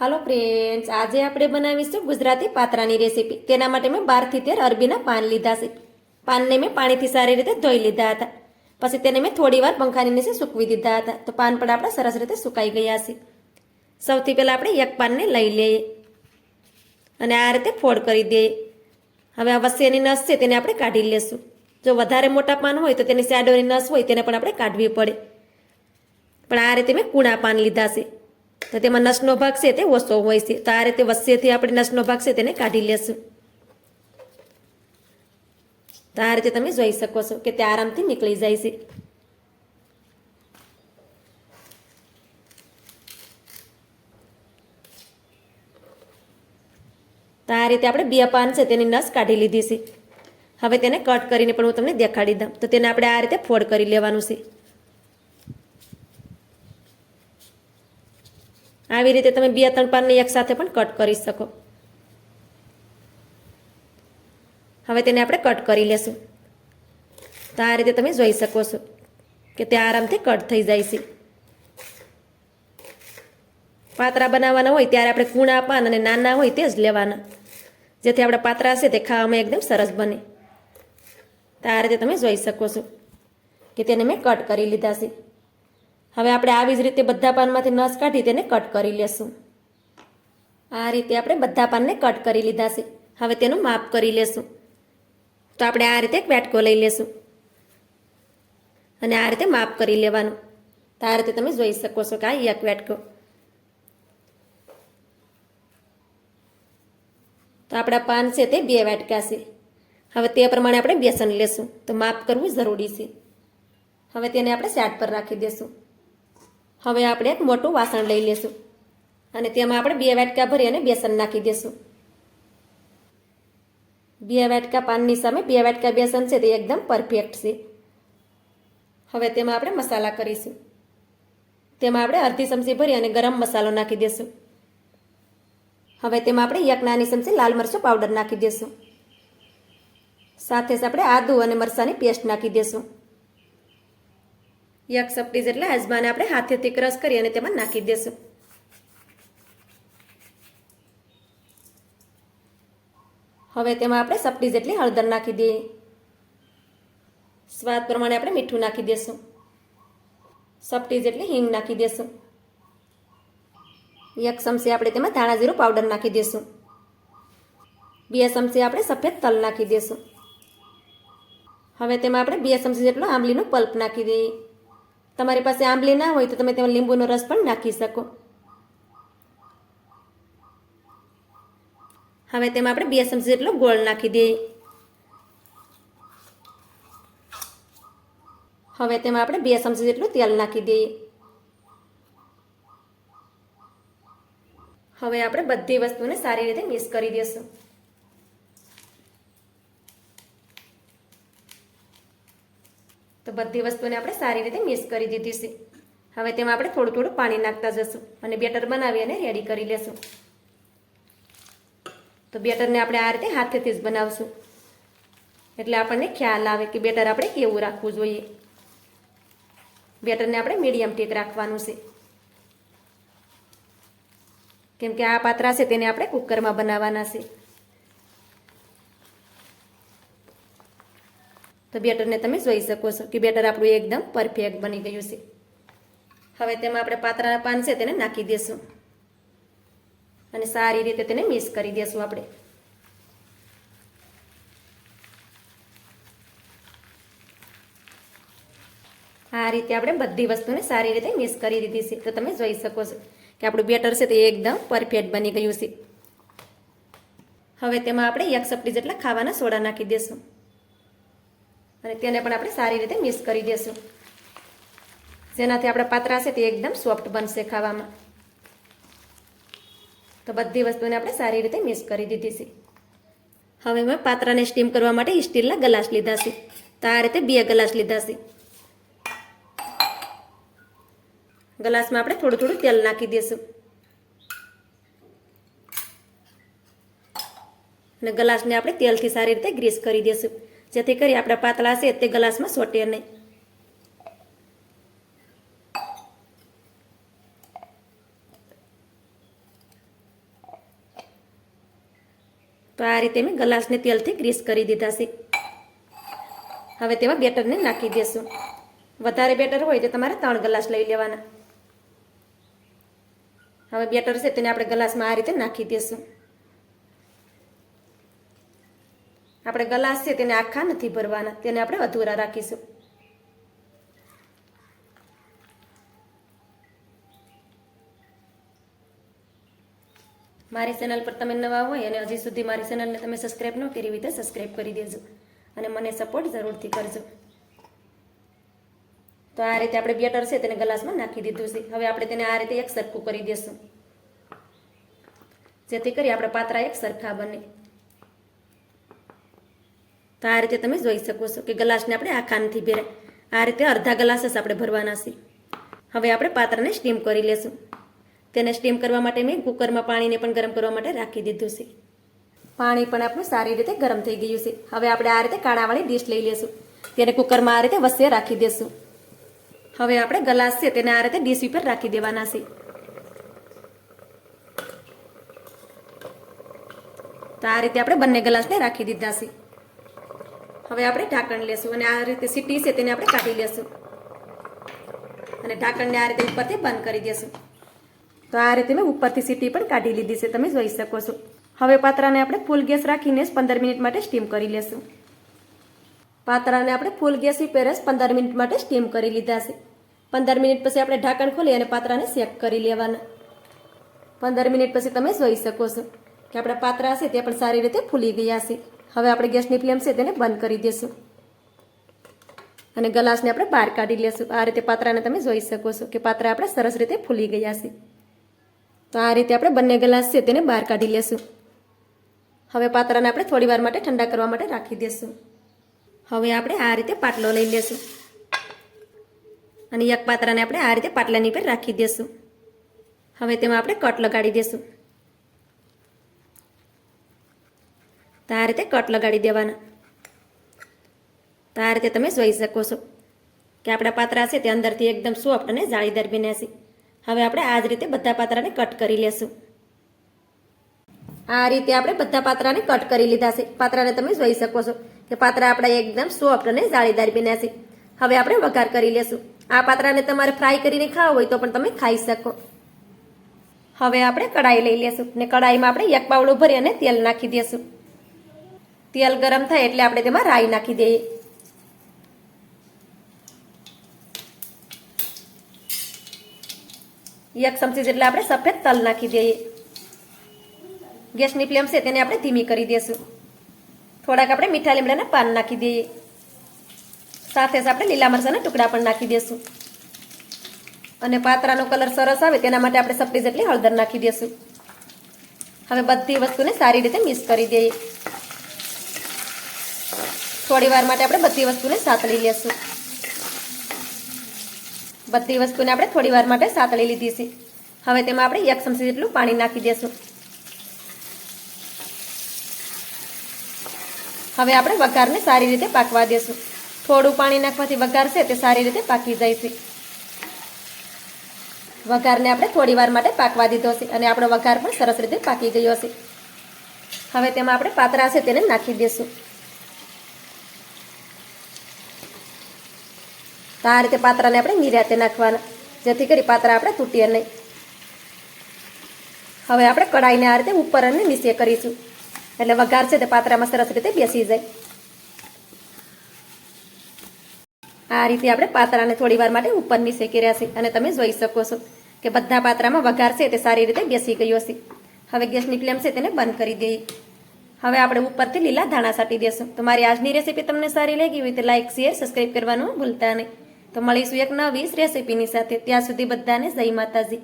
હાલો friends, આજે આપણે બનાવીશું ગુજરાતી પાત્રાની રેસીપી। તેના માટે મેં 12 થી 13 અરબીના પાન લીધા છે। પાનને મેં પાણીથી સારી રીતે ધોઈ લીધા હતા। પછી તેને મેં થોડીવાર પંખાની નીચે સૂકવી દીધા હતા। તો પાન પણ આપણા સરસ રીતે સુકાઈ ગયા છે। સૌથી પહેલાં આપણે એક પાનને લઈ લઈએ અને આ રીતે ફોલ્ડ કરી દઈએ। હવે આ વચ્ચેની નસ છે તેને આપણે કાઢી લેશું। જો વધારે મોટા પાન હોય તો તેની શેડોની નસ હોય તેને પણ આપણે કાઢવી પડે, પણ આ રીતે મેં કૂણા પાન લીધા છે તો તેમાં નસનો ભાગ છે તે ઓછો હોય છે। તો આ રીતે વચ્ચેથી આપણે નસનો ભાગ છે તેને કાઢી લેશું। તો આ રીતે તમે જોઈ શકો છો કે તે આરામથી નીકળી જાય છે। તો આ રીતે આપણે 2 પાન છે તેની નસ કાઢી લીધી છે। હવે તેને કટ કરીને પણ હું તમને દેખાડી દઉં। તો તેને આપણે આ રીતે ફોલ્ડ કરી લેવાનું છે। આવી રીતે તમે 2-3 પાનને એકસાથે પણ કટ કરી શકો। હવે તેને આપણે કટ કરી લેશું। તો આ રીતે તમે જોઈ શકો છો કે તે આરામથી કટ થઈ જાય છે। પાતરા બનાવવાના હોય ત્યારે આપણે કૂણા પાન અને નાના હોય તે જ લેવાના, જેથી આપણા પાતરા છે તે ખાવામાં એકદમ સરસ બને। તો આ રીતે તમે જોઈ શકો છો કે તેને મેં કટ કરી લીધા છે। હવે આપણે આવી જ રીતે બધા પાનમાંથી નસ કાઢી તેને કટ કરી લેશું। આ રીતે આપણે બધા પાનને કટ કરી લીધા છે। હવે તેનું માપ કરી લેશું। તો આપણે આ રીતે એક વાટકો લઈ લેશું અને આ રીતે માપ કરી લેવાનું। તો આ રીતે તમે જોઈ શકો છો કે આ એક વાટકો। તો આપણા પાન છે તે 2 વાટકા છે। હવે તે પ્રમાણે આપણે બેસન લેશું, તો માપ કરવું જરૂરી છે। હવે તેને આપણે સાઈડ પર રાખી દેશું। હવે આપણે એક મોટું વાસણ લઈ લેશું અને તેમાં આપણે 2 વાટકા ભરી અને બેસન નાખી દેશું। 2 વાટકા પાનની સામે 2 વાટકા બેસન છે તે એકદમ પરફેક્ટ છે। હવે તેમાં આપણે મસાલા કરીશું। તેમાં આપણે અડધી ચમચી ભરી અને ગરમ મસાલો નાખી દેશું। હવે તેમાં આપણે 1 નાની ચમચી લાલ મરચું પાવડર નાખી દેશું। સાથે જ આપણે આદુ અને મરચાંની પેસ્ટ નાખી દેશું। 1 ચપટી જેટલા અજમાને આપણે હાથેથી ક્રશ કરી અને તેમાં નાખી દેશું। હવે તેમાં આપણે ચપટી જેટલી હળદર નાખી દઈએ। સ્વાદ પ્રમાણે આપણે મીઠું નાખી દેશું। ચપટી જેટલી હિંગ નાખી દેશું। 1 ચમચી આપણે તેમાં ધાણા જીરું પાવડર નાખી દેશું। 2 ચમચી આપણે સફેદ તલ નાખી દેશું। હવે તેમાં આપણે 2 ચમચી જેટલો આંબલીનો પલ્પ નાખી દઈએ। તમારી પાસે આંબલી ના હોય તો તમે તેમાં લીંબુનો રસ પણ નાખી શકો। હવે તેમાં આપણે 2 ચમચી જેટલો ગોળ નાખી દઈએ। હવે તેમાં આપણે 2 ચમચી જેટલું તેલ નાખી દઈએ। હવે આપણે બધી વસ્તુને સારી રીતે મિક્સ કરી દઈશું। તો બધી વસ્તુને આપણે સારી રીતે મિક્સ કરી દીધી છે। હવે તેમાં આપણે થોડું થોડું પાણી નાખતા જશું અને બેટર બનાવી અને રેડી કરી લેશું। તો બેટરને આપણે આ રીતે હાથેથી જ બનાવશું, એટલે આપણને ખ્યાલ આવે કે બેટર આપણે કેવું રાખવું જોઈએ। બેટરને આપણે મીડિયમ ઠીક રાખવાનું છે, કેમ કે આ પાત્રા છે તેને આપણે કુકરમાં બનાવવાના છે। તો બેટરને તમે જોઈ શકો છો કે બેટર આપણું એકદમ પરફેક્ટ બની ગયું છે। હવે તેમાં આપણે પાત્રાના પાન છે તેને નાખી દેશું અને સારી રીતે તેને મિક્સ કરી દેશું આપણે। આ રીતે આપણે બધી વસ્તુને સારી રીતે મિક્સ કરી દીધી છે। તો તમે જોઈ શકો છો કે આપણું બેટર છે તે એકદમ પરફેક્ટ બની ગયું છે। હવે તેમાં આપણે 1 ચપટી જેટલા ખાવાના સોડા નાખી દેશું અને તેને પણ આપણે સારી રીતે મિક્સ કરી દેશું, જેનાથી આપણા પાત્રા છે તે એકદમ સોફ્ટ બનશે ખાવામાં। તો બધી વસ્તુને આપણે સારી રીતે મિક્સ કરી દીધી છે। હવે મેં પાત્રાને સ્ટીમ કરવા માટે સ્ટીલના ગ્લાસ લીધા છે। તો આ રીતે 2 ગ્લાસ લીધા છે। ગ્લાસમાં આપણે થોડું થોડું તેલ નાખી દઈશું અને ગ્લાસને આપણે તેલથી સારી રીતે ગ્રીસ કરી દઈશું, જેથી કરી આપણા પાતળા છે તે ગ્લાસમાં ચોંટે નહીં। તો આ રીતે મેં ગ્લાસને તેલથી ગ્રીસ કરી દીધા છે. હવે તેમાં બેટરને નાખી દેશું. વધારે બેટર હોય તો તમારે 3 ગ્લાસ લઈ લેવાના. હવે બેટર છે તેને આપણે ગ્લાસમાં આ રીતે નાખી દેશું. આપણે ગ્લાસ છે તેને આખા નથી ભરવાના, તેને આપણે અધૂરા રાખીશું. મારી ચેનલ પર તમે નવા હોય અને હજી સુધી મારી ચેનલને તમે સબસ્ક્રાઈબ ન કરી હોય તો સબસ્ક્રાઈબ કરી દેજો અને મને સપોર્ટ જરૂરથી કરજો. તો આ રીતે આપણે બેટર છે તેને ગ્લાસમાં નાખી દીધું છે. હવે આપણે તેને આ રીતે એક સરખું કરી દઈશું, જેથી કરી આપણે પાતરા એક સરખા બને. તો આ રીતે તમે જોઈ શકો છો કે ગ્લાસને આપણે આખા નથી ભર્યા. આ રીતે અડધા ગ્લાસ જ આપણે ભરવાના છે. હવે આપણે પાત્રાને સ્ટીમ કરી લેશું. તેને સ્ટીમ કરવા માટે મેં કુકરમાં પાણીને પણ ગરમ કરવા માટે રાખી દીધું છે. પાણી પણ આપણું સારી રીતે ગરમ થઈ ગયું છે. હવે આપણે આ રીતે કાણાવાળી ડીશ લઈ લેશું. તેને કુકરમાં આ રીતે વચ્ચે રાખી દેશું. હવે આપણે ગ્લાસ છે તેને આ રીતે ડીશ ઉપર રાખી દેવાના છે. તો આ રીતે આપણે બંને ગ્લાસને રાખી દીધા છે. હવે આપણે ઢાંકણ લેશું અને આ રીતે સીટી છે તેને આપણે કાઢી લેશું અને ઢાંકણને આ રીતે ઉપરથી બંધ કરી દેશું. તો આ રીતે મેં ઉપરથી સીટી પણ કાઢી લીધી છે, તમે જોઈ શકો છો. હવે પાત્રાને આપણે ફૂલ ગેસ રાખીને 15 મિનિટ માટે સ્ટીમ કરી લેશું. પાત્રાને આપણે ફૂલ ગેસ ઉપર 15 મિનિટ માટે સ્ટીમ કરી લીધા છે. 15 મિનિટ પછી આપણે ઢાંકણ ખોલી અને પાત્રાને શેક કરી લેવાના. 15 મિનિટ પછી તમે જોઈ શકો છો કે આપણા પાત્રા છે તે પણ સારી રીતે ફૂલી ગયા છે. હવે આપણે ગેસની ફ્લેમ છે તેને બંધ કરી દઈશું અને ગ્લાસને આપણે બહાર કાઢી લેશું. આ રીતે પાત્રાને તમે જોઈ શકો છો કે પાત્રા આપણે સરસ રીતે ફૂલી ગયા છે. તો આ રીતે આપણે બંને ગ્લાસ છે તેને બહાર કાઢી લેશું. હવે પાત્રાને આપણે થોડી વાર માટે ઠંડા કરવા માટે રાખી દેશું. હવે આપણે આ રીતે પાટલો લઈ લેશું અને એક પાત્રાને આપણે આ રીતે પાટલાની પર રાખી દેશું. હવે તેમાં આપણે કટ લગાડી દેશું. તો આ રીતે કટ લગાડી દેવાના. તો આ રીતે તમે જોઈ શકો છો કે આપણા પાત્રા છે તે અંદરથી એકદમ સોફ્ટ અને જાળીદાર બન્યા છે. હવે આપણે આ જ રીતે બધા પાત્રાને કટ કરી લેશું. આ રીતે આપણે બધા પાત્રાને કટ કરી લીધા છે. પાત્રાને તમે જોઈ શકો છો કે પાત્રા આપણા એકદમ સોફ્ટ અને જાળીદાર બન્યા છે. હવે આપણે વઘાર કરી લેશું. આ પાત્રાને તમારે ફ્રાય કરીને ખાવા હોય તો પણ તમે ખાઈ શકો. હવે આપણે કઢાઈ લઈ લેશું ને કઢાઈમાં આપણે એક પાવડું ભરી અને તેલ નાખી દઈશું. તેલ ગરમ થાય એટલે આપણે તેમાં રાઈ નાખી દઈએ. એક ચમચી જેટલા આપણે સફેદ તલ નાખી દઈએ. ગેસની ફ્લેમ છે તેને આપણે ધીમી કરી દઈશું. થોડાક આપણે મીઠા લીમડાના પાન નાખી દઈએ. સાથે જ આપણે લીલા મરચાંના ટુકડા પણ નાખી દઈશું અને પાત્રાનો કલર સરસ આવે તેના માટે આપણે ચપટી જેટલી હળદર નાખી દઈશું. હવે બધી વસ્તુને સારી રીતે મિક્સ કરી દઈએ. થોડી વાર માટે આપણે બધી વસ્તુને સાતળી લેશું. બધી વસ્તુને આપણે થોડી વાર માટે સાતળી લીધી છે. હવે તેમાં આપણે 1 ચમચી જેટલું પાણી નાખી દઈશું. હવે આપણે વઘારને સારી રીતે પાકવા દેશું. થોડું પાણી નાખવાથી વઘાર છે તે સારી રીતે પાકી જાય છે. વઘારને આપણે થોડી વાર માટે પાકવા દીધો છે અને આપણો વઘાર પણ સરસ રીતે પાકી ગયો છે. હવે તેમાં આપણે પાત્રા છે તેને નાખી દઈશું. તો આ રીતે પાત્રાને આપણે નિરાતે નાખવાના, જેથી કરી પાત્રા આપણે તૂટીએ નહીં. હવે આપણે કઢાઈને આ રીતે ઉપર અને નીચે કરીશું એટલે વઘાર છે તે પાત્રામાં સરસ રીતે બેસી જાય. આ રીતે આપણે પાત્રાને થોડી વાર માટે ઉપર નીચે કર્યા છે અને તમે જોઈ શકો છો કે બધા પાત્રામાં વઘાર છે તે સારી રીતે બેસી ગયો છે. હવે ગેસની ફ્લેમ છે તેને બંધ કરી દઈએ. હવે આપણે ઉપરથી લીલા ધાણા છાંટી દેશું. તો મારી આજની રેસીપી તમને સારી લાગી હોય તો લાઈક, શેર, સબસ્ક્રાઈબ કરવાનું ભૂલતા નહીં. તો મળીશું એક નવી રેસીપીની સાથે. ત્યાં સુધી બધાને જય માતાજી.